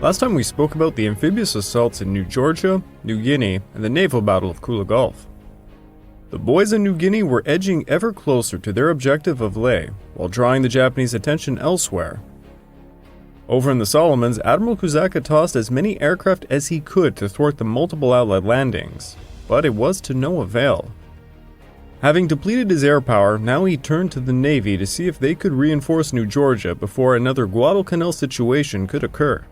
Last time we spoke about the amphibious assaults in New Georgia, New Guinea, and the naval battle of Kula Gulf. The boys in New Guinea were edging ever closer to their objective of Leh, while drawing the Japanese attention elsewhere. Over in the Solomons, Admiral Kusaka tossed as many aircraft as he could to thwart the multiple Allied landings, but it was to no avail. Having depleted his air power, now he turned to the Navy to see if they could reinforce New Georgia before another Guadalcanal situation could occur.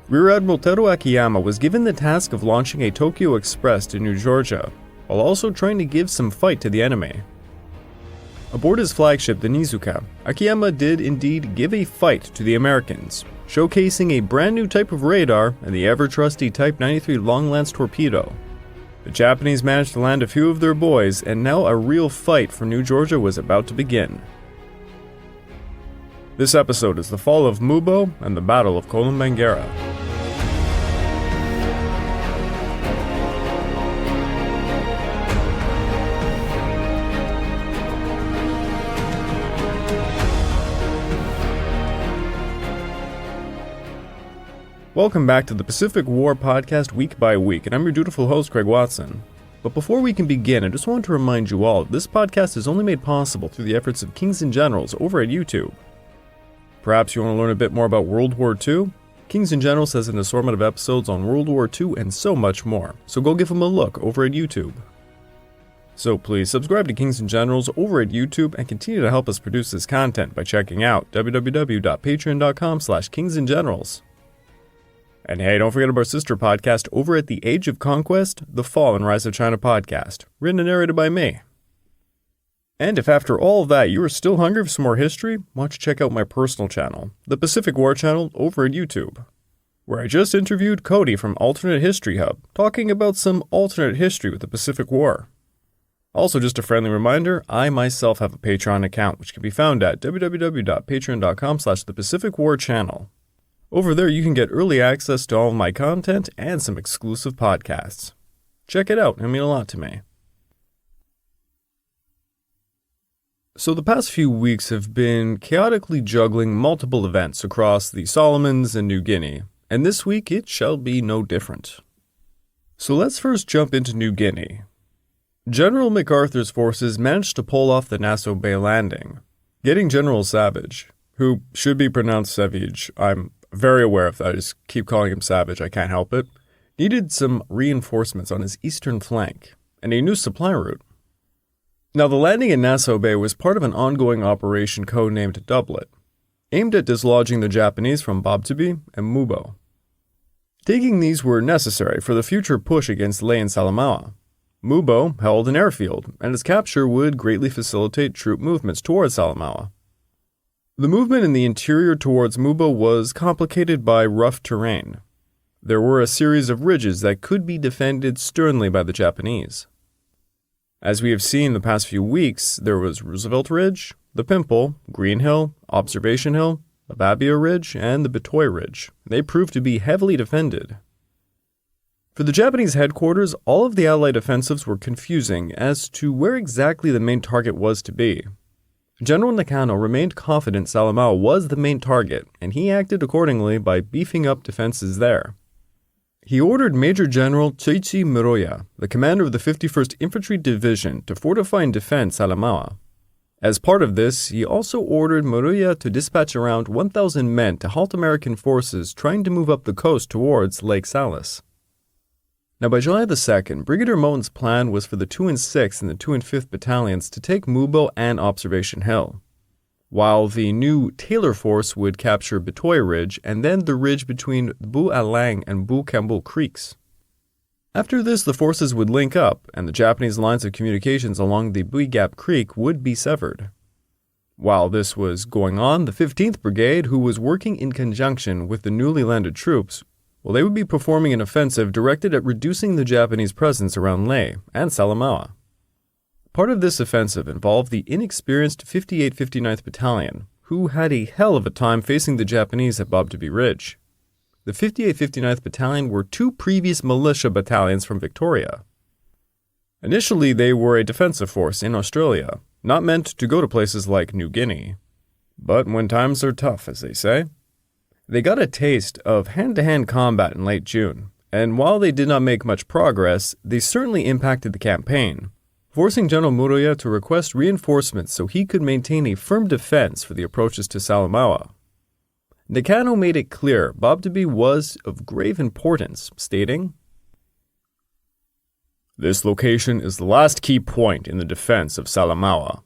Rear Admiral Akiyama was given the task of launching a Tokyo Express to New Georgia, while also trying to give some fight to the enemy. Aboard his flagship, the Nizuka, Akiyama did indeed give a fight to the Americans, showcasing a brand new type of radar and the ever-trusty Type 93 Long-Lance torpedo. The Japanese managed to land a few of their boys, and now a real fight for New Georgia was about to begin. This episode is the fall of Mubo and the Battle of Kolombangara. Welcome back to the Pacific War Podcast week by week, and I'm your dutiful host, Craig Watson. But before we can begin, I just want to remind you all, this podcast is only made possible through the efforts of Kings and Generals over at YouTube. Perhaps you want to learn a bit more about World War II? Kings and Generals has an assortment of episodes on World War II and so much more, so go give them a look over at YouTube. So please subscribe to Kings and Generals over at YouTube and continue to help us produce this content by checking out www.patreon.com/kingsandgenerals. And hey, don't forget about our sister podcast over at the Age of Conquest, The Fall and Rise of China podcast, written and narrated by me. And if after all of that you are still hungry for some more history, why don't you check out my personal channel, the Pacific War channel over at YouTube, where I just interviewed Cody from Alternate History Hub, talking about some alternate history with the Pacific War. Also, just a friendly reminder, I myself have a Patreon account, which can be found at www.patreon.com/thepacificwarchannel. Over there, you can get early access to all of my content and some exclusive podcasts. Check it out, it'll mean a lot to me. So the past few weeks have been chaotically juggling multiple events across the Solomons and New Guinea, and this week it shall be no different. So let's first jump into New Guinea. General MacArthur's forces managed to pull off the Naso Bay landing, getting General Savage, who should be pronounced Savage, I'm very aware of that, I just keep calling him Savage, I can't help it, needed some reinforcements on his eastern flank, and a new supply route. Now the landing in Naso Bay was part of an ongoing operation codenamed Doublet, aimed at dislodging the Japanese from Babtabi and Mubo. Taking these were necessary for the future push against Leh and Salamaua. Mubo held an airfield, and its capture would greatly facilitate troop movements towards Salamaua. The movement in the interior towards Mubo was complicated by rough terrain. There were a series of ridges that could be defended sternly by the Japanese. As we have seen the past few weeks, there was Roosevelt Ridge, the Pimple, Green Hill, Observation Hill, the Babia Ridge, and the Batoy Ridge. They proved to be heavily defended. For the Japanese headquarters, all of the Allied offensives were confusing as to where exactly the main target was to be. General Nakano remained confident Salamaua was the main target, and he acted accordingly by beefing up defenses there. He ordered Major General Choichi Miroya, the commander of the 51st Infantry Division, to fortify and defend Salamaua. As part of this, he also ordered Miroya to dispatch around 1,000 men to halt American forces trying to move up the coast towards Lake Salis. Now by July 2nd, Brigadier Moten's plan was for the 2 and 6 and the 2 and 5th battalions to take Mubo and Observation Hill, while the new Taylor Force would capture Batoy Ridge and then the ridge between Bu Alang and Bu Campbell Creeks. After this, the forces would link up, and the Japanese lines of communications along the Bui Gap Creek would be severed. While this was going on, the 15th Brigade, who was working in conjunction with the newly landed troops, they would be performing an offensive directed at reducing the Japanese presence around Leh and Salamaua. Part of this offensive involved the inexperienced 58th 59th Battalion, who had a hell of a time facing the Japanese at Babtabi Ridge. The 58th 59th Battalion were 2 previous militia battalions from Victoria. Initially, they were a defensive force in Australia, not meant to go to places like New Guinea. But when times are tough, as they say, They got a taste of hand-to-hand combat in late June, and while they did not make much progress, they certainly impacted the campaign, forcing General Muroya to request reinforcements so he could maintain a firm defense for the approaches to Salamaua. Nakano made it clear Babdabi was of grave importance, stating, "This location is the last key point in the defense of Salamaua."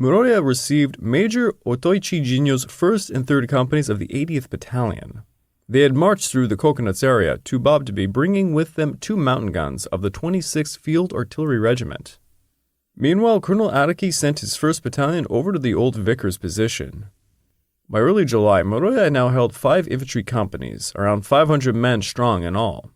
Muroya received Major Otoichi Jinyo's 1st and 3rd Companies of the 80th Battalion. They had marched through the Coconuts area to Babdabi, bringing with them 2 mountain guns of the 26th Field Artillery Regiment. Meanwhile, Colonel Araki sent his 1st Battalion over to the Old Vickers position. By early July, Muroya now held 5 infantry companies, around 500 men strong in all.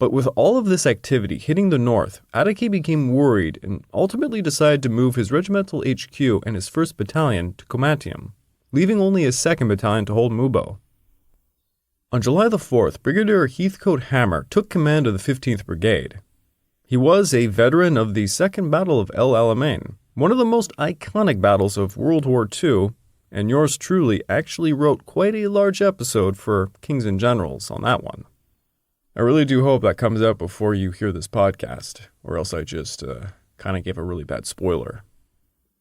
But with all of this activity hitting the north, Araki became worried and ultimately decided to move his regimental HQ and his 1st Battalion to Komatium, leaving only his 2nd Battalion to hold Mubo. On July the 4th, Brigadier Heathcote Hammer took command of the 15th Brigade. He was a veteran of the Second Battle of El Alamein, one of the most iconic battles of World War II, and yours truly actually wrote quite a large episode for Kings and Generals on that one. I really do hope that comes out before you hear this podcast, or else I just kind of gave a really bad spoiler.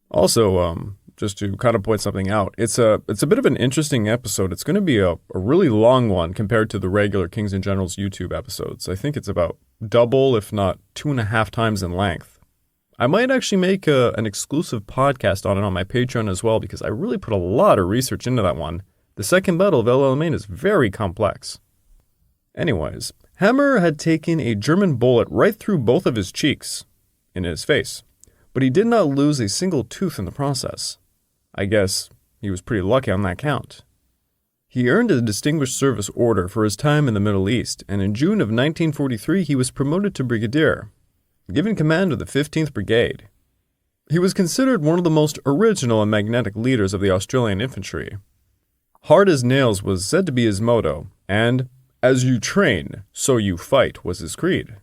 Also, just to kind of point something out, it's a bit of an interesting episode. It's going to be a really long one compared to the regular Kings and Generals YouTube episodes. I think it's about double, if not 2.5 times in length. I might actually make an exclusive podcast on it on my Patreon as well, because I really put a lot of research into that one. The Second Battle of El Alamein is very complex. Anyways, Hammer had taken a German bullet right through both of his cheeks, in his face, but he did not lose a single tooth in the process. I guess he was pretty lucky on that count. He earned a Distinguished Service Order for his time in the Middle East, and in June of 1943 he was promoted to Brigadier, given command of the 15th Brigade. He was considered one of the most original and magnetic leaders of the Australian infantry. Hard as nails was said to be his motto, and "As you train, so you fight" was his creed.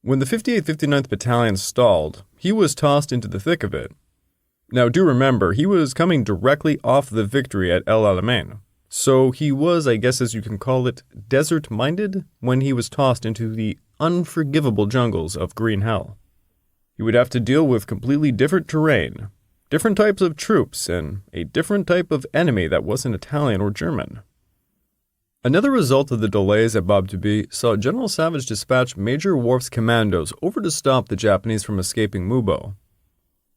When the 58th 59th Battalion stalled, he was tossed into the thick of it. Now do remember, he was coming directly off the victory at El Alamein, so he was, I guess as you can call it, desert-minded when he was tossed into the unforgivable jungles of Green Hell. He would have to deal with completely different terrain, different types of troops, and a different type of enemy that wasn't Italian or German. Another result of the delays at Babdabi saw General Savage dispatch Major Worf's commandos over to stop the Japanese from escaping Mubo.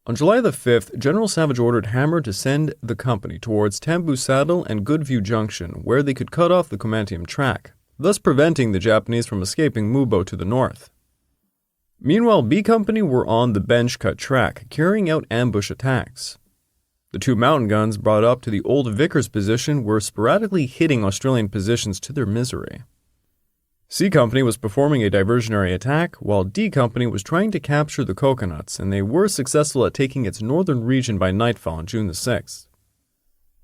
On July the 5th, General Savage ordered Hammer to send the company towards Tambu Saddle and Goodview Junction, where they could cut off the Komatium track, thus preventing the Japanese from escaping Mubo to the north. Meanwhile, B Company were on the bench cut track, carrying out ambush attacks. The 2 mountain guns brought up to the Old Vickers position were sporadically hitting Australian positions to their misery. C Company was performing a diversionary attack, while D Company was trying to capture the Coconuts, and they were successful at taking its northern region by nightfall on June the 6th.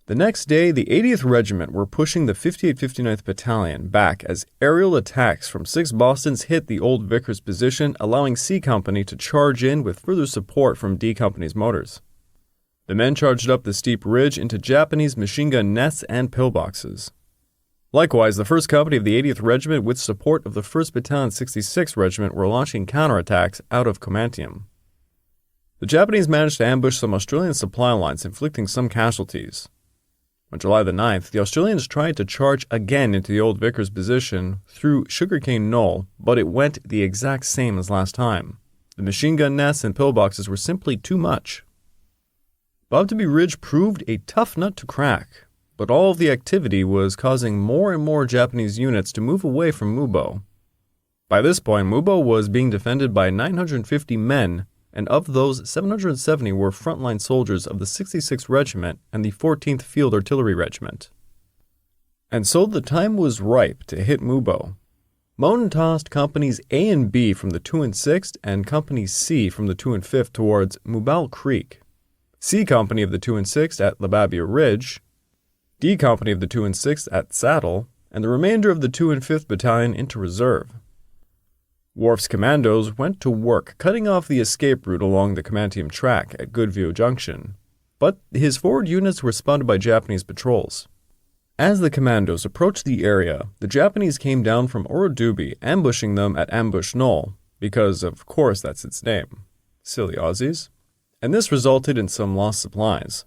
The next day, the 80th Regiment were pushing the 58th 59th Battalion back as aerial attacks from 6 Bostons hit the Old Vickers position, allowing C Company to charge in with further support from D Company's mortars. The men charged up the steep ridge into Japanese machine gun nests and pillboxes. Likewise, the 1st Company of the 80th Regiment with support of the 1st Battalion 66th Regiment were launching counterattacks out of Komatium. The Japanese managed to ambush some Australian supply lines, inflicting some casualties. On July the 9th, the Australians tried to charge again into the Old Vickers position through Sugarcane Knoll, but it went the exact same as last time. The machine gun nests and pillboxes were simply too much. Babdabi Ridge proved a tough nut to crack, but all of the activity was causing more and more Japanese units to move away from Mubo. By this point, Mubo was being defended by 950 men, and of those, 770 were frontline soldiers of the 66th Regiment and the 14th Field Artillery Regiment. And so the time was ripe to hit Mubo. Mountain tossed Companies A and B from the 2 and 6th and Company C from the 2 and 5th towards Mubal Creek, C Company of the 2 and 6th at Lababia Ridge, D Company of the 2 and 6th at Saddle, and the remainder of the 2 and 5th Battalion into reserve. Worf's commandos went to work cutting off the escape route along the Komatium track at Goodview Junction, but his forward units were spotted by Japanese patrols. As the commandos approached the area, the Japanese came down from Orodubi, ambushing them at Ambush Knoll, because of course that's its name. Silly Aussies. And this resulted in some lost supplies.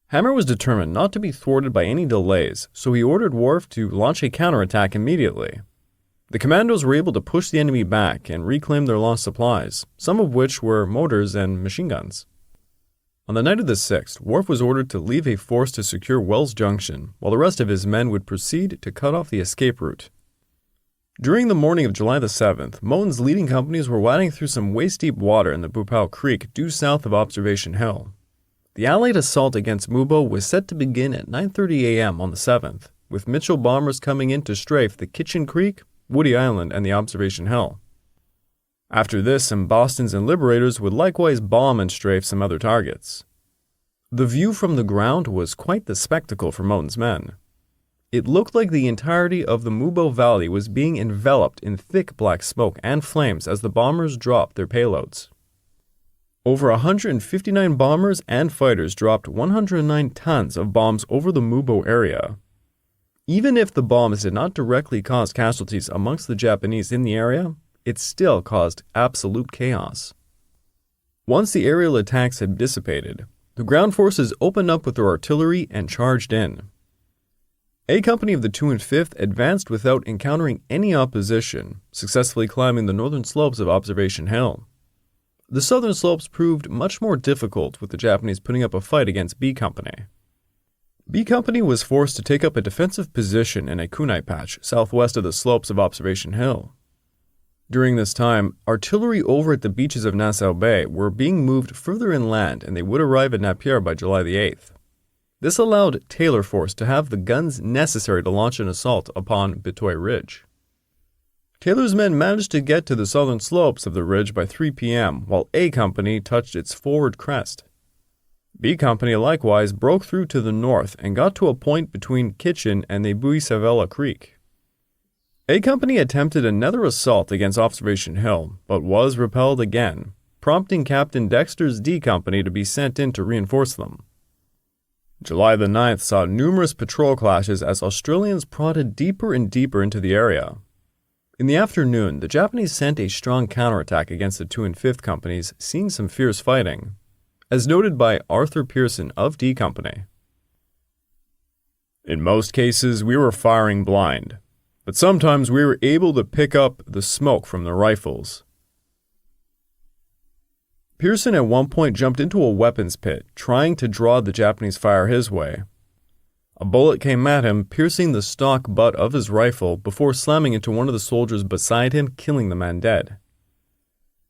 Hammer was determined not to be thwarted by any delays, so he ordered Worf to launch a counterattack immediately. The commandos were able to push the enemy back and reclaim their lost supplies, some of which were mortars and machine guns. On the night of the 6th, Worf was ordered to leave a force to secure Wells Junction, while the rest of his men would proceed to cut off the escape route. During the morning of July the 7th, Moton's leading companies were wading through some waist-deep water in the Bupao Creek due south of Observation Hill. The Allied assault against Mubo was set to begin at 9:30 a.m. on the 7th, with Mitchell bombers coming in to strafe the Kitchen Creek, Woody Island, and the Observation Hill. After this, some Bostons and Liberators would likewise bomb and strafe some other targets. The view from the ground was quite the spectacle for Moton's men. It looked like the entirety of the Mubo Valley was being enveloped in thick black smoke and flames as the bombers dropped their payloads. Over 159 bombers and fighters dropped 109 tons of bombs over the Mubo area. Even if the bombs did not directly cause casualties amongst the Japanese in the area, it still caused absolute chaos. Once the aerial attacks had dissipated, the ground forces opened up with their artillery and charged in. A Company of the 2 and 5th advanced without encountering any opposition, successfully climbing the northern slopes of Observation Hill. The southern slopes proved much more difficult, with the Japanese putting up a fight against B Company. B Company was forced to take up a defensive position in a kunai patch southwest of the slopes of Observation Hill. During this time, artillery over at the beaches of Naso Bay were being moved further inland, and they would arrive at Napier by July the 8th. This allowed Taylor Force to have the guns necessary to launch an assault upon Bitoy Ridge. Taylor's men managed to get to the southern slopes of the ridge by 3 p.m., while A Company touched its forward crest. B Company likewise broke through to the north and got to a point between Kitchen and the Buisavella Creek. A Company attempted another assault against Observation Hill, but was repelled again, prompting Captain Dexter's D Company to be sent in to reinforce them. July the 9th saw numerous patrol clashes as Australians prodded deeper and deeper into the area. In the afternoon, the Japanese sent a strong counterattack against the 2 and 5th Companies, seeing some fierce fighting, as noted by Arthur Pearson of D Company. In most cases, we were firing blind, but sometimes we were able to pick up the smoke from the rifles. Pearson at one point jumped into a weapons pit, trying to draw the Japanese fire his way. A bullet came at him, piercing the stock butt of his rifle before slamming into one of the soldiers beside him, killing the man dead.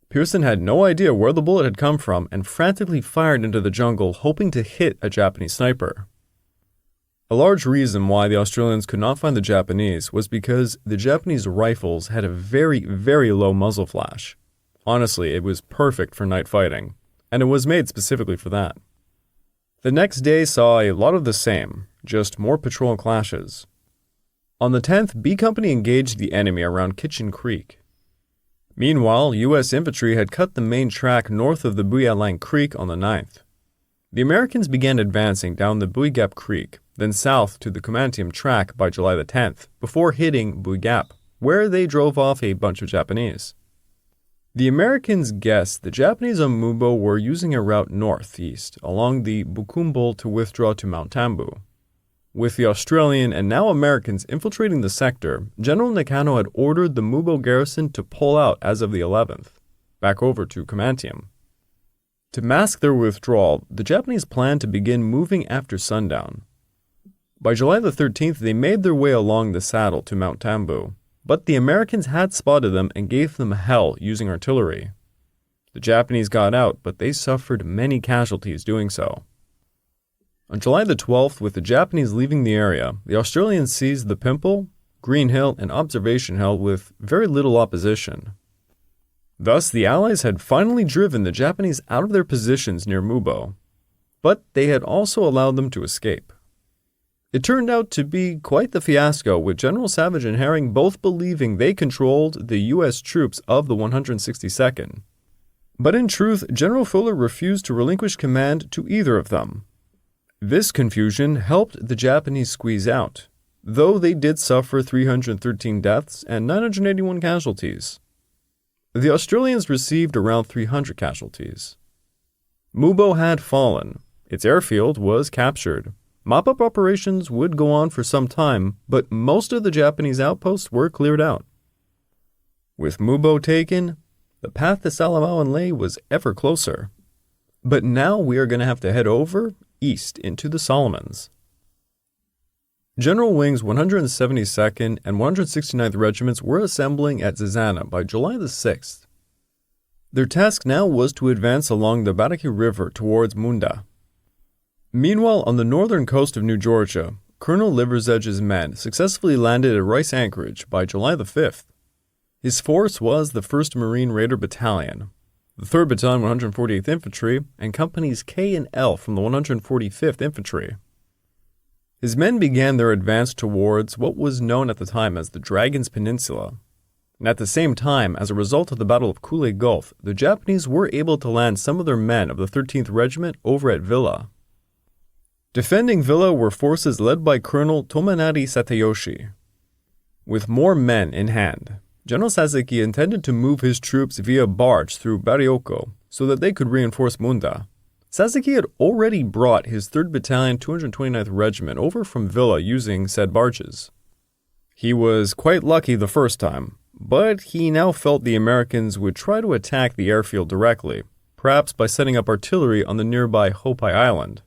Pearson had no idea where the bullet had come from and frantically fired into the jungle, hoping to hit a Japanese sniper. A large reason why the Australians could not find the Japanese was because the Japanese rifles had a very, very low muzzle flash. Honestly, it was perfect for night fighting, and it was made specifically for that. The next day saw a lot of the same, just more patrol clashes. On the 10th, B Company engaged the enemy around Kitchen Creek. Meanwhile, U.S. infantry had cut the main track north of the Buyalang Creek on the 9th. The Americans began advancing down the Bui Gap Creek, then south to the Comantium track by July the 10th, before hitting Bui Gap, where they drove off a bunch of Japanese. The Americans guessed the Japanese on Mubo were using a route northeast along the Bukumbul to withdraw to Mount Tambu. With the Australian and now Americans infiltrating the sector, General Nakano had ordered the Mubo garrison to pull out as of the 11th, back over to Comantium. To mask their withdrawal, the Japanese planned to begin moving after sundown. By July the 13th, they made their way along the saddle to Mount Tambu, but the Americans had spotted them and gave them hell using artillery. The Japanese got out, but they suffered many casualties doing so. On July the 12th, with the Japanese leaving the area, the Australians seized the Pimple, Green Hill, and Observation Hill with very little opposition. Thus, the Allies had finally driven the Japanese out of their positions near Mubo, but they had also allowed them to escape. It turned out to be quite the fiasco, with General Savage and Herring both believing they controlled the U.S. troops of the 162nd. But in truth, General Fuller refused to relinquish command to either of them. This confusion helped the Japanese squeeze out, though they did suffer 313 deaths and 981 casualties. The Australians received around 300 casualties. Mubo had fallen. Its airfield was captured. Mop-up operations would go on for some time, but most of the Japanese outposts were cleared out. With Mubo taken, the path to Salamaua lay was ever closer. But now we are going to have to head over east into the Solomons. General Wing's 172nd and 169th Regiments were assembling at Zizana by July the 6th. Their task now was to advance along the Baraki River towards Munda. Meanwhile, on the northern coast of New Georgia, Colonel Liversedge's men successfully landed at Rice Anchorage by July the 5th. His force was the 1st Marine Raider Battalion, the 3rd Battalion 148th Infantry, and Companies K and L from the 145th Infantry. His men began their advance towards what was known at the time as the Dragon's Peninsula. And at the same time, as a result of the Battle of Kule Gulf, the Japanese were able to land some of their men of the 13th Regiment over at Villa. Defending Villa were forces led by Colonel Tomonari Satayoshi. With more men in hand, General Sasaki intended to move his troops via barge through Barioko so that they could reinforce Munda. Sasaki had already brought his 3rd Battalion 229th Regiment over from Villa using said barges. He was quite lucky the first time, but he now felt the Americans would try to attack the airfield directly, perhaps by setting up artillery on the nearby Hopai Island.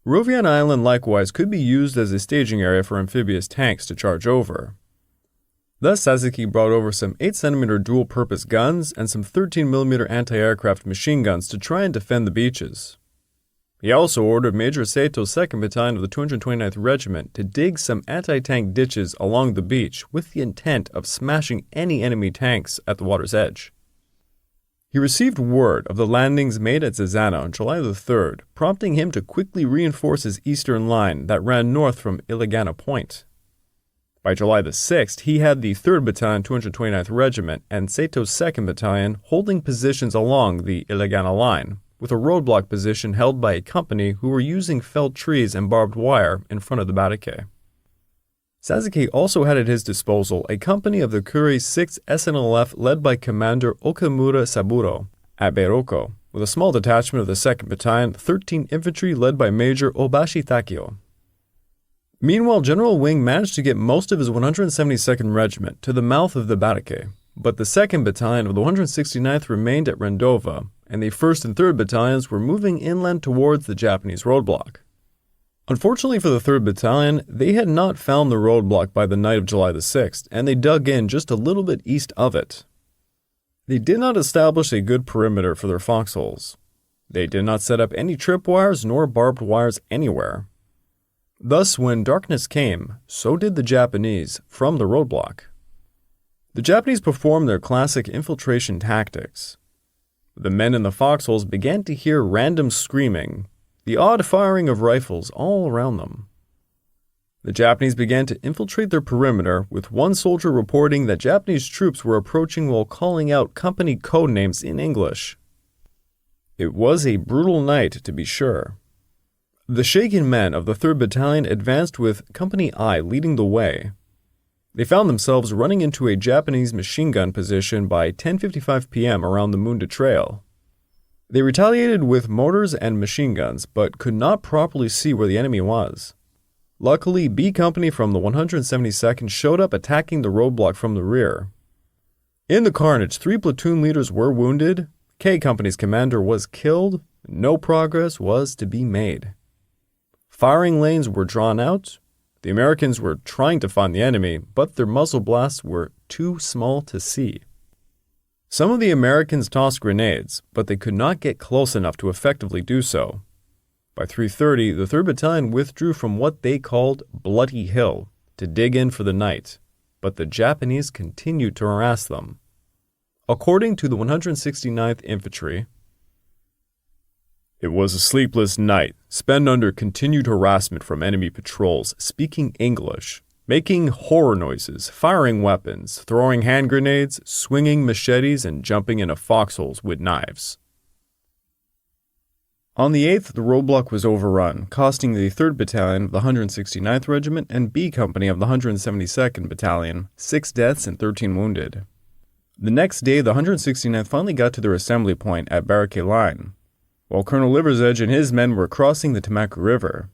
Rovian Island likewise could be used as a staging area for amphibious tanks to charge over. Thus, Sasaki brought over some 8cm dual-purpose guns and some 13mm anti-aircraft machine guns to try and defend the beaches. He also ordered Major Sato's 2nd Battalion of the 229th Regiment to dig some anti-tank ditches along the beach with the intent of smashing any enemy tanks at the water's edge. He received word of the landings made at Zizana on July the 3rd, prompting him to quickly reinforce his eastern line that ran north from Iligana Point. By July the 6th, he had the 3rd Battalion 229th Regiment and Sato's 2nd Battalion holding positions along the Iligana line, with a roadblock position held by a company who were using felled trees and barbed wire in front of the barricade. Sasaki also had at his disposal a company of the Kure 6th SNLF led by Commander Okamura Saburo at Beiroko, with a small detachment of the 2nd Battalion 13th Infantry led by Major Obashi Takio. Meanwhile, General Wing managed to get most of his 172nd Regiment to the mouth of the barricade, but the 2nd Battalion of the 169th remained at Rendova, and the 1st and 3rd Battalions were moving inland towards the Japanese roadblock. Unfortunately for the 3rd Battalion, they had not found the roadblock by the night of July the 6th, and they dug in just a little bit east of it. They did not establish a good perimeter for their foxholes. They did not set up any tripwires nor barbed wires anywhere. Thus, when darkness came, so did the Japanese from the roadblock. The Japanese performed their classic infiltration tactics. The men in the foxholes began to hear random screaming, the odd firing of rifles all around them. The Japanese began to infiltrate their perimeter, with one soldier reporting that Japanese troops were approaching while calling out company code names in English. It was a brutal night, to be sure. The shaken men of the 3rd Battalion advanced with Company I leading the way. They found themselves running into a Japanese machine gun position by 10:55 p.m. around the Munda Trail. They retaliated with mortars and machine guns, but could not properly see where the enemy was. Luckily, B Company from the 172nd showed up attacking the roadblock from the rear. In the carnage, 3 platoon leaders were wounded, K Company's commander was killed, no progress was to be made. Firing lanes were drawn out. The Americans were trying to find the enemy, but their muzzle blasts were too small to see. Some of the Americans tossed grenades, but they could not get close enough to effectively do so. By 3:30, the 3rd Battalion withdrew from what they called Bloody Hill to dig in for the night, but the Japanese continued to harass them. According to the 169th Infantry, "It was a sleepless night, spent under continued harassment from enemy patrols speaking English, making horror noises, firing weapons, throwing hand grenades, swinging machetes, and jumping into foxholes with knives. On the 8th, the roadblock was overrun, costing the 3rd Battalion of the 169th Regiment and B Company of the 172nd Battalion 6 deaths and 13 wounded. The next day, the 169th finally got to their assembly point at Barraquet Line, while Colonel Liversedge and his men were crossing the Tamaki River.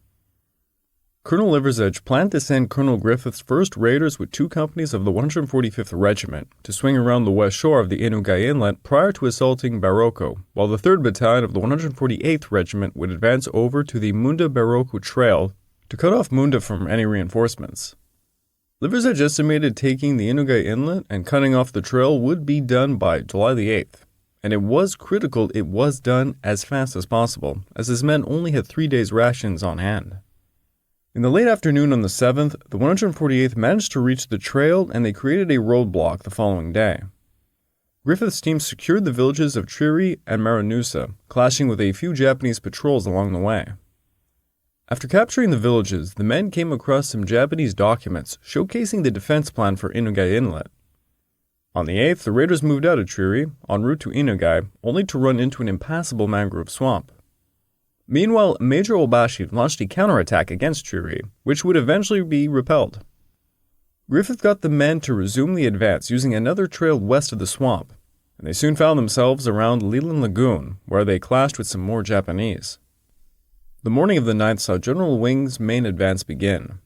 Colonel Liversedge planned to send Colonel Griffith's 1st Raiders with 2 companies of the 145th Regiment to swing around the west shore of the Inugai Inlet prior to assaulting Baroko, while the 3rd Battalion of the 148th Regiment would advance over to the Munda-Baroko Trail to cut off Munda from any reinforcements. Liversedge estimated taking the Inugai Inlet and cutting off the trail would be done by July the 8th, and it was critical it was done as fast as possible, as his men only had 3 days' rations on hand. In the late afternoon on the 7th, the 148th managed to reach the trail and they created a roadblock the following day. Griffith's team secured the villages of Triri and Maranusa, clashing with a few Japanese patrols along the way. After capturing the villages, the men came across some Japanese documents showcasing the defense plan for Inugai Inlet. On the 8th, the raiders moved out of Triri, en route to Inugai, only to run into an impassable mangrove swamp. Meanwhile, Major Obashi launched a counterattack against Triri, which would eventually be repelled. Griffith got the men to resume the advance using another trail west of the swamp, and they soon found themselves around Leland Lagoon, where they clashed with some more Japanese. The morning of the 9th saw General Wing's main advance begin.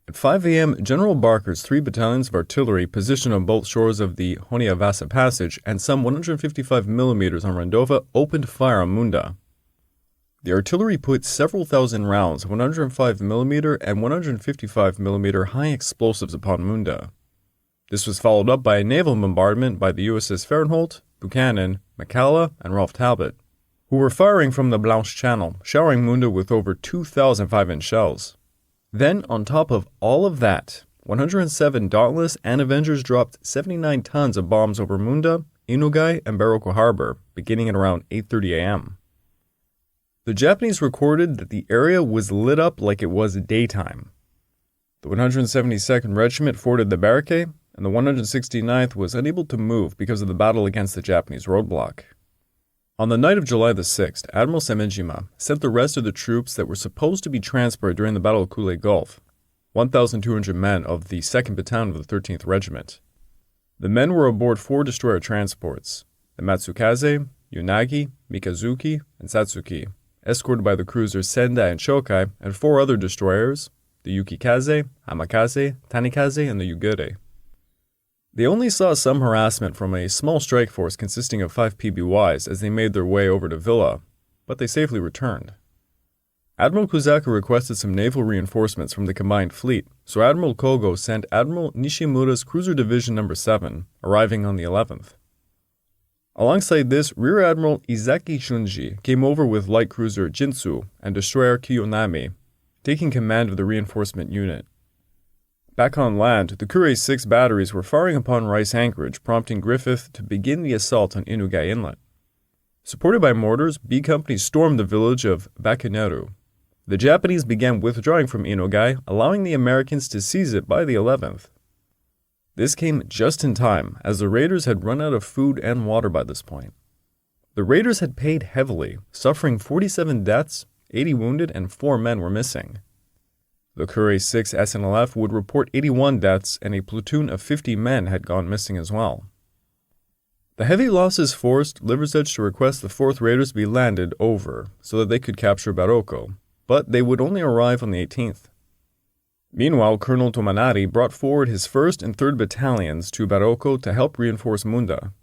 At 5 a.m., General Barker's 3 battalions of artillery positioned on both shores of the Honiavasa Passage and some 155 mm on Rendova opened fire on Munda. The artillery put several thousand rounds of 105mm and 155mm high explosives upon Munda. This was followed up by a naval bombardment by the USS Fahrenholt, Buchanan, McCalla, and Ralph Talbot, who were firing from the Blanche Channel, showering Munda with over 2,000 5-inch shells. Then, on top of all of that, 107 Dauntless and Avengers dropped 79 tons of bombs over Munda, Inugai, and Baroko Harbor, beginning at around 8:30 a.m. The Japanese recorded that the area was lit up like it was daytime. The 172nd Regiment forded the Barraquet, and the 169th was unable to move because of the battle against the Japanese roadblock. On the night of July the 6th, Admiral Semejima sent the rest of the troops that were supposed to be transferred during the Battle of Kule Gulf, 1,200 men of the 2nd Battalion of the 13th Regiment. The men were aboard 4 destroyer transports, the Matsukaze, Yunagi, Mikazuki, and Satsuki, escorted by the cruisers Sendai and Shokai, and 4 other destroyers, the Yukikaze, Hamakaze, Tanikaze, and the Yugure. They only saw some harassment from a small strike force consisting of 5 PBYs as they made their way over to Villa, but they safely returned. Admiral Kusaka requested some naval reinforcements from the combined fleet, so Admiral Kogo sent Admiral Nishimura's Cruiser Division No. 7, arriving on the 11th. Alongside this, Rear Admiral Izaki Shunji came over with light cruiser Jinsu and destroyer Kiyonami, taking command of the reinforcement unit. Back on land, the Kure 6 batteries were firing upon Rice Anchorage, prompting Griffith to begin the assault on Inugai Inlet. Supported by mortars, B Company stormed the village of Bakuneru. The Japanese began withdrawing from Inugai, allowing the Americans to seize it by the 11th. This came just in time, as the raiders had run out of food and water by this point. The raiders had paid heavily, suffering 47 deaths, 80 wounded, and 4 men were missing. The Kure 6 SNLF would report 81 deaths, and a platoon of 50 men had gone missing as well. The heavy losses forced Liversedge to request the 4th Raiders be landed over so that they could capture Baroko, but they would only arrive on the 18th. Meanwhile, Colonel Tomanari brought forward his 1st and 3rd Battalions to Baroko to help reinforce Munda.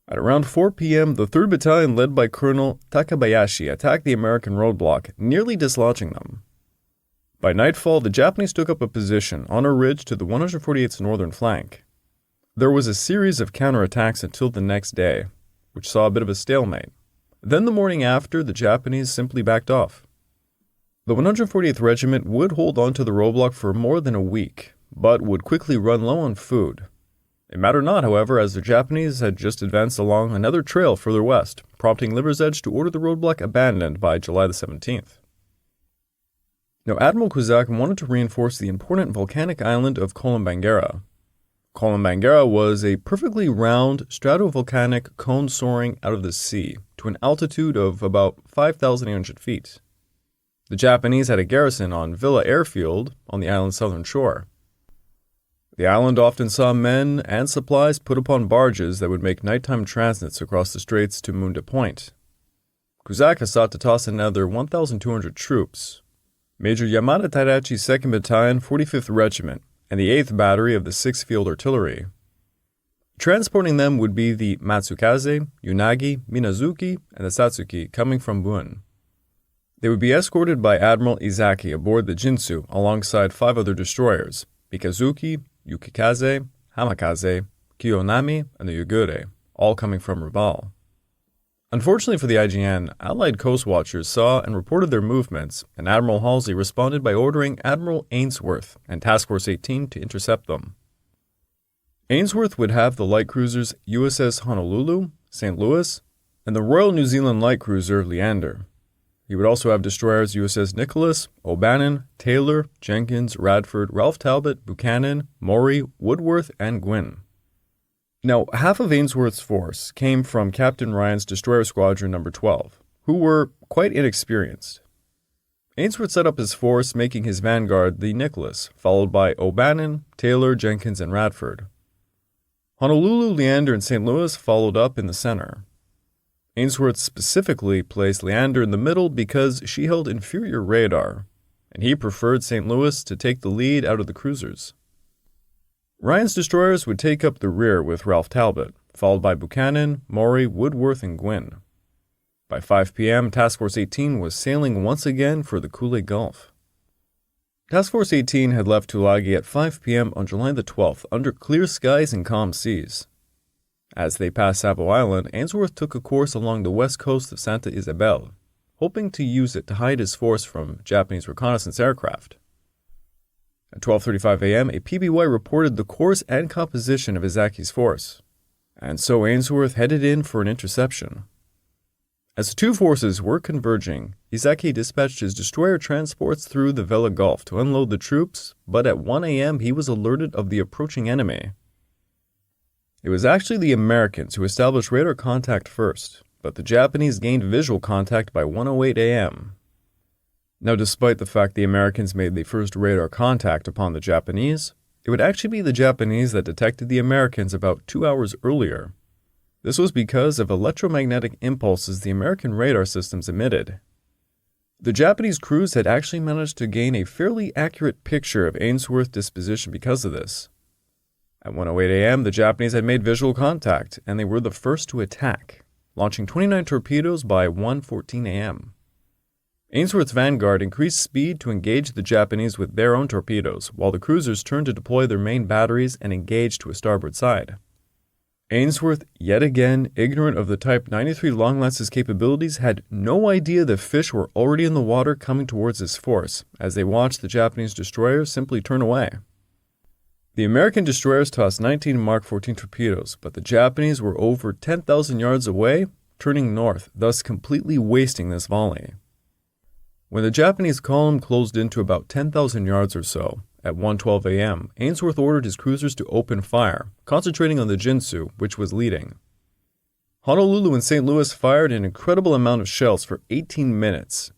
At around 4 p.m., the 3rd Battalion led by Colonel Takabayashi attacked the American roadblock, nearly dislodging them. By nightfall, the Japanese took up a position on a ridge to the 148th's northern flank. There was a series of counterattacks until the next day, which saw a bit of a stalemate. Then the morning after, the Japanese simply backed off. The 148th Regiment would hold on to the roadblock for more than a week, but would quickly run low on food. It mattered not, however, as the Japanese had just advanced along another trail further west, prompting Liversedge to order the roadblock abandoned by July the 17th. Now, Admiral Kusaka wanted to reinforce the important volcanic island of Kolombangara. Kolombangara was a perfectly round stratovolcanic cone soaring out of the sea to an altitude of about 5,800 feet. The Japanese had a garrison on Villa Airfield on the island's southern shore. The island often saw men and supplies put upon barges that would make nighttime transits across the straits to Munda Point. Kusaka sought to toss another 1,200 troops. Major Yamada Tadachi's 2nd Battalion, 45th Regiment, and the 8th Battery of the 6th Field Artillery. Transporting them would be the Matsukaze, Unagi, Minazuki, and the Satsuki coming from Bun. They would be escorted by Admiral Izaki aboard the Jinsu alongside 5 other destroyers, Mikazuki, Yukikaze, Hamakaze, Kiyonami, and the Yugure, all coming from Raval. Unfortunately for the IJN, Allied coast watchers saw and reported their movements, and Admiral Halsey responded by ordering Admiral Ainsworth and Task Force 18 to intercept them. Ainsworth would have the light cruisers USS Honolulu, St. Louis, and the Royal New Zealand light cruiser Leander. He would also have destroyers USS Nicholas, O'Bannon, Taylor, Jenkins, Radford, Ralph Talbot, Buchanan, Maury, Woodworth, and Gwynn. Now, half of Ainsworth's force came from Captain Ryan's Destroyer Squadron No. 12, who were quite inexperienced. Ainsworth set up his force, making his vanguard the Nicholas, followed by O'Bannon, Taylor, Jenkins, and Radford. Honolulu, Leander, and St. Louis followed up in the center. Ainsworth specifically placed Leander in the middle because she held inferior radar, and he preferred St. Louis to take the lead out of the cruisers. Ryan's destroyers would take up the rear with Ralph Talbot, followed by Buchanan, Maury, Woodworth, and Gwynn. By 5 p.m., Task Force 18 was sailing once again for the Kool-Aid Gulf. Task Force 18 had left Tulagi at 5 p.m. on July the 12th under clear skies and calm seas. As they passed Savo Island, Ainsworth took a course along the west coast of Santa Isabel, hoping to use it to hide his force from Japanese reconnaissance aircraft. At 12:35 a.m., a PBY reported the course and composition of Izaki's force, and so Ainsworth headed in for an interception. As the two forces were converging, Izaki dispatched his destroyer transports through the Vela Gulf to unload the troops, but at 1 a.m. he was alerted of the approaching enemy. It was actually the Americans who established radar contact first, but the Japanese gained visual contact by 1:08 a.m. Now, despite the fact the Americans made the first radar contact upon the Japanese, it would actually be the Japanese that detected the Americans about 2 hours earlier. This was because of electromagnetic impulses the American radar systems emitted. The Japanese crews had actually managed to gain a fairly accurate picture of Ainsworth's disposition because of this. At 1:08 a.m., the Japanese had made visual contact, and they were the first to attack, launching 29 torpedoes by 1:14 a.m. Ainsworth's vanguard increased speed to engage the Japanese with their own torpedoes, while the cruisers turned to deploy their main batteries and engage to a starboard side. Ainsworth, yet again ignorant of the Type 93 Long Lance's capabilities, had no idea the fish were already in the water coming towards his force, as they watched the Japanese destroyers simply turn away. The American destroyers tossed 19 Mark 14 torpedoes, but the Japanese were over 10,000 yards away, turning north, thus completely wasting this volley. When the Japanese column closed in to about 10,000 yards or so, at 1:12 a.m., Ainsworth ordered his cruisers to open fire, concentrating on the Jinsu, which was leading. Honolulu and St. Louis fired an incredible amount of shells for 18 minutes.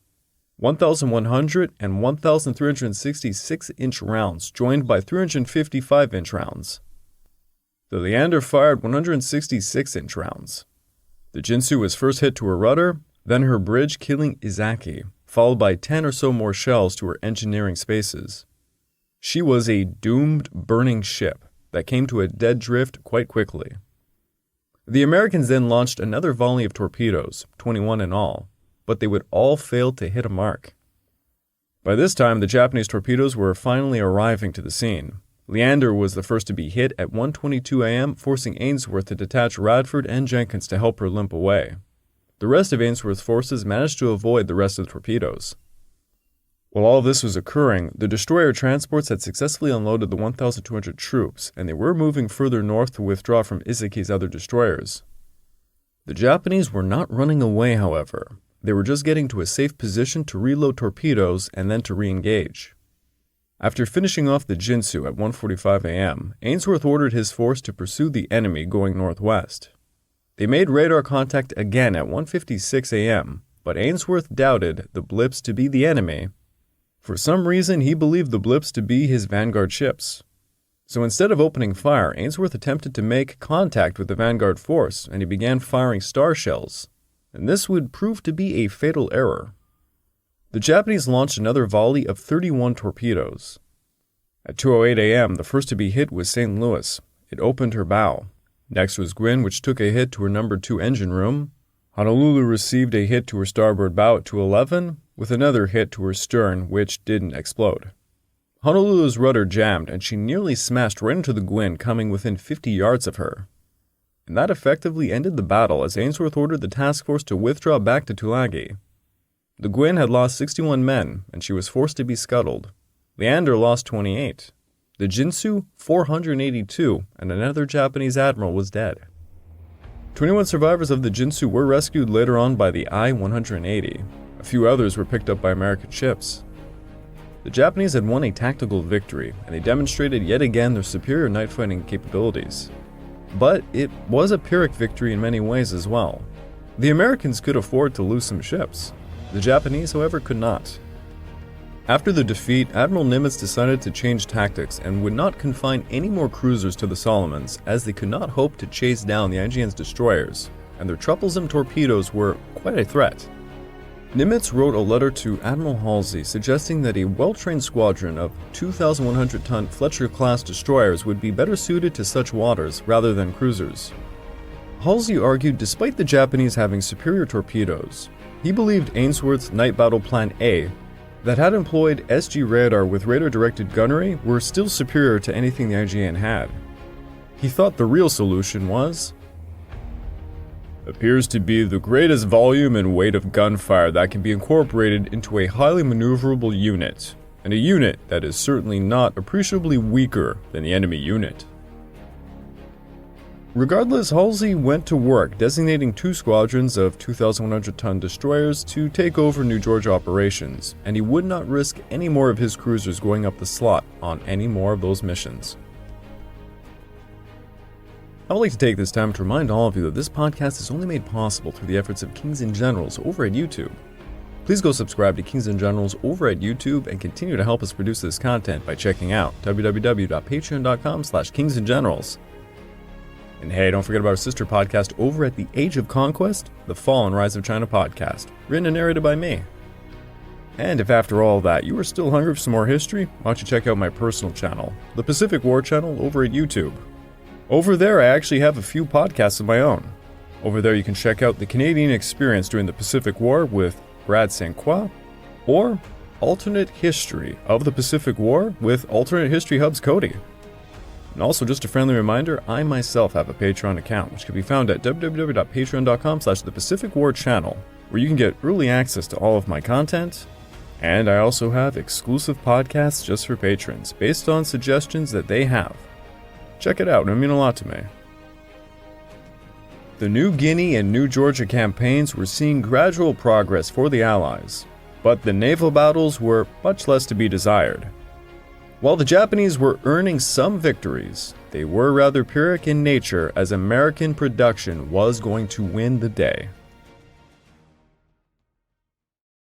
1,100 and 1,366-inch rounds, joined by 355-inch rounds. The Leander fired 166-inch rounds. The Jinsu was first hit to her rudder, then her bridge, killing Izaki, followed by 10 or so more shells to her engineering spaces. She was a doomed, burning ship that came to a dead drift quite quickly. The Americans then launched another volley of torpedoes, 21 in all, but they would all fail to hit a mark. By this time, the Japanese torpedoes were finally arriving to the scene. Leander was the first to be hit at 1:22 a.m., forcing Ainsworth to detach Radford and Jenkins to help her limp away. The rest of Ainsworth's forces managed to avoid the rest of the torpedoes. While all this was occurring, the destroyer transports had successfully unloaded the 1,200 troops, and they were moving further north to withdraw from Izaki's other destroyers. The Japanese were not running away, however. They were just getting to a safe position to reload torpedoes and then to re-engage. After finishing off the Jinsu at 1:45 a.m., Ainsworth ordered his force to pursue the enemy going northwest. They made radar contact again at 1:56 a.m., but Ainsworth doubted the blips to be the enemy. For some reason, he believed the blips to be his vanguard ships. So instead of opening fire, Ainsworth attempted to make contact with the vanguard force, and he began firing star shells, and this would prove to be a fatal error. The Japanese launched another volley of 31 torpedoes. At 2:08 a.m., the first to be hit was St. Louis. It opened her bow. Next was Guin, which took a hit to her number 2 engine room. Honolulu received a hit to her starboard bow at 2:11, with another hit to her stern, which didn't explode. Honolulu's rudder jammed, and she nearly smashed right into the Guin, coming within 50 yards of her. And that effectively ended the battle as Ainsworth ordered the task force to withdraw back to Tulagi. The Guin had lost 61 men, and she was forced to be scuttled. Leander lost 28. The Jinsu, 482, and another Japanese admiral was dead. 21 survivors of the Jinsu were rescued later on by the I-180. A few others were picked up by American ships. The Japanese had won a tactical victory, and they demonstrated yet again their superior night fighting capabilities. But it was a Pyrrhic victory in many ways as well. The Americans could afford to lose some ships. The Japanese, however, could not. After the defeat, Admiral Nimitz decided to change tactics and would not confine any more cruisers to the Solomons, as they could not hope to chase down the IJN's destroyers, and their troublesome torpedoes were quite a threat. Nimitz wrote a letter to Admiral Halsey suggesting that a well-trained squadron of 2,100-ton Fletcher-class destroyers would be better suited to such waters rather than cruisers. Halsey argued despite the Japanese having superior torpedoes, he believed Ainsworth's Night Battle Plan A that had employed SG radar with radar-directed gunnery were still superior to anything the IJN had. He thought the real solution appears to be the greatest volume and weight of gunfire that can be incorporated into a highly maneuverable unit, and a unit that is certainly not appreciably weaker than the enemy unit. Regardless, Halsey went to work designating 2 squadrons of 2,100-ton destroyers to take over New Georgia operations, and he would not risk any more of his cruisers going up the slot on any more of those missions. I would like to take this time to remind all of you that this podcast is only made possible through the efforts of Kings and Generals over at YouTube. Please go subscribe to Kings and Generals over at YouTube and continue to help us produce this content by checking out www.patreon.com/kingsandgenerals. And hey, don't forget about our sister podcast over at The Age of Conquest, the Fall and Rise of China podcast, written and narrated by me. And if after all that you are still hungry for some more history, why don't you check out my personal channel, the Pacific War channel over at YouTube. Over there, I actually have a few podcasts of my own. Over there, you can check out the Canadian experience during the Pacific War with Brad St. Croix, or Alternate History of the Pacific War with Alternate History Hub's Cody. And also, just a friendly reminder, I myself have a Patreon account, which can be found at www.patreon.com/thepacificwarchannel, where you can get early access to all of my content. And I also have exclusive podcasts just for patrons, based on suggestions that they have. Check it out, it would mean a lot to me. The New Guinea and New Georgia campaigns were seeing gradual progress for the Allies, but the naval battles were much less to be desired. While the Japanese were earning some victories, they were rather Pyrrhic in nature as American production was going to win the day.